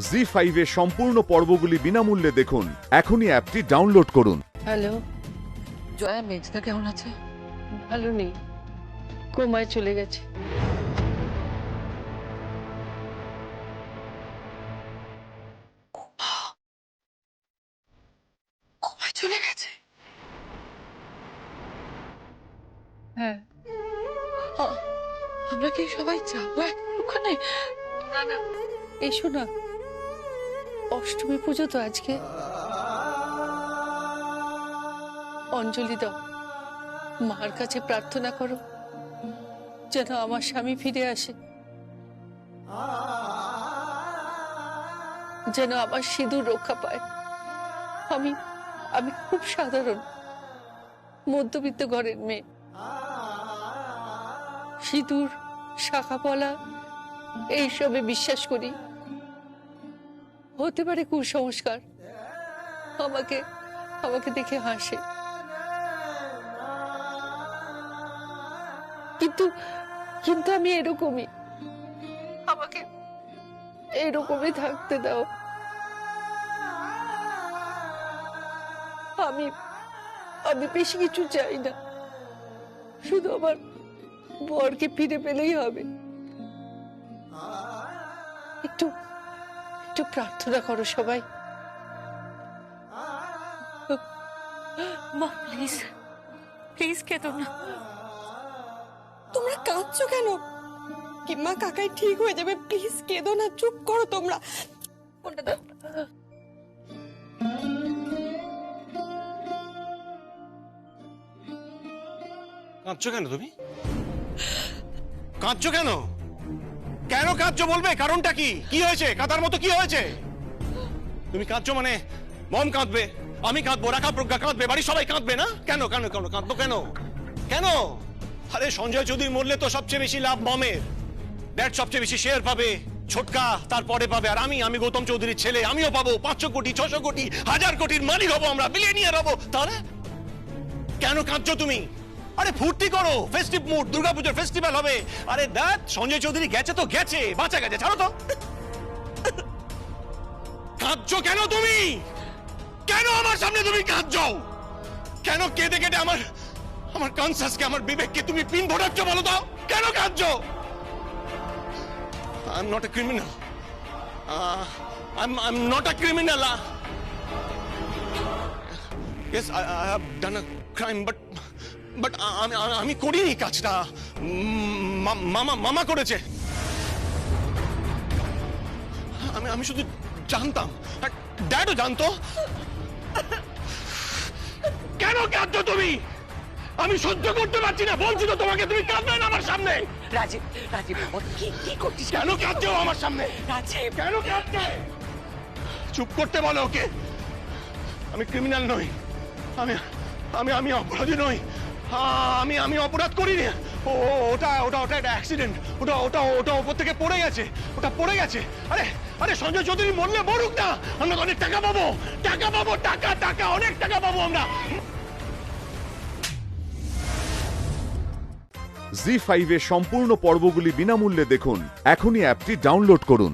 জি5 এর সম্পূর্ণ পর্বগুলি বিনামূল্যে দেখুন। এখনই অ্যাপটি ডাউনলোড করুন। হ্যালো, জয়া মেজদা কেমন আছে? ভালো নেই, কোমায় চলে গেছে। কোমায় চলে গেছে? হ্যাঁ, আমরা কি সবাই যাবো ওখানে? না না, এসো না, অষ্টমী পুজো তো আজকে। অঞ্জলি দাও, মার কাছে প্রার্থনা করো যেন আমার স্বামী ফিরে আসে, যেন আমার সিঁদুর রক্ষা পায়। আমি আমি খুব সাধারণ মধ্যবিত্ত ঘরের মেয়ে। সিঁদুর, শাখাপলা এইসবে বিশ্বাস করি। হতে পারে কুসংস্কার, আমাকে আমাকে দেখে হাসে, কিন্তু কিন্তু আমি এরকমই, আমাকে এরকমই থাকতে দাও। আমি আমি বেশি কিছু চাই না, শুধু আমার বরকে ফিরে পেলেই হবে। একটু একটু প্রার্থনা করো সবাই। মা প্লিজ প্লিজ কেঁদো না। তোমরা কাঁদছো কেন? কিম্মা কাকাই ঠিক হয়ে যাবে, প্লিজ কেঁদো না, চুপ করো তোমরা। ফোনটা দাও। কাঁদছো কেন তুমি? কাঁদছো কেন? কেন কাঁদছো বলবে? কারণটা কি? কি হয়েছে? কাঁদার মতো কি হয়েছে? তুমি কাঁদছো মানে মম কাঁদবে, আমি কাঁদবো, রাখা প্রজ্ঞা কাঁদবে, বাড়ির সবাই কাঁদবে না? কেন কেন কেন কাঁদবো কেন? কেন? আরে সঞ্জয় চৌধুরী মরলে তো সবচেয়ে বেশি লাভ মমের। ড্যাড সবচেয়ে বেশি শেয়ার পাবে, ছোটকা তারপরে পাবে, আর আমি গৌতম চৌধুরীর ছেলে, আমিও পাবো 500 কোটি 600 কোটি 1000 কোটির মালিক হবো, আমরা বিলিয়নিয়ার হবো। তাহলে কেন কাঁদছো তুমি? আরে ফুর্তি করো, ফেস্টিভ মুড, দুর্গাপূজার ফেস্টিভ্যাল হবে। আরে দেখ সঞ্জয় চৌধুরী গেছে তো গেছে, বাঁচা গেছে, ছাড়ো তো। কাঁদছো কেন তুমি? কেন আমার সামনে তুমি কাঁদছো? কেন কেঁদে কেটে আমার আমার কনসাসকে, আমার বিবেককে তুমি পিন ফোটাচ্ছ বলো তো? কেন কাঁদছো? I am not a criminal, I am not a criminal. Yes, I have done a crime, but আমি করিনি কাজটা, মামা করেছে। আমি শুধু জানতাম, ড্যাডও জানতো। কেন কাঁদছো তুমি? আমি সহ্য করতে পারছি না, বলছি তো তোমাকে, তুমি কাঁদবে না আমার সামনে। রাজীব, রাজীব কি করছিস? কেন কাঁদছো আমার সামনে? রাজীব, কেন কাঁদছো? চুপ করতে বলো ওকে। আমি ক্রিমিনাল নই, আমি আমি আমি অপরাধী নই, আমি অপরাধ করিনি। ওটা একটা অ্যাক্সিডেন্ট, ওটা ওপর থেকে পড়ে গেছে, ওটা পড়ে গেছে। আরে সঞ্জয় চৌধুরী মরলে মরুক না, আমরা অনেক টাকা পাবো, টাকা অনেক টাকা পাবো আমরা। জি5 এর সম্পূর্ণ পর্বগুলি বিনামূল্যে দেখুন। এখনই অ্যাপটি ডাউনলোড করুন।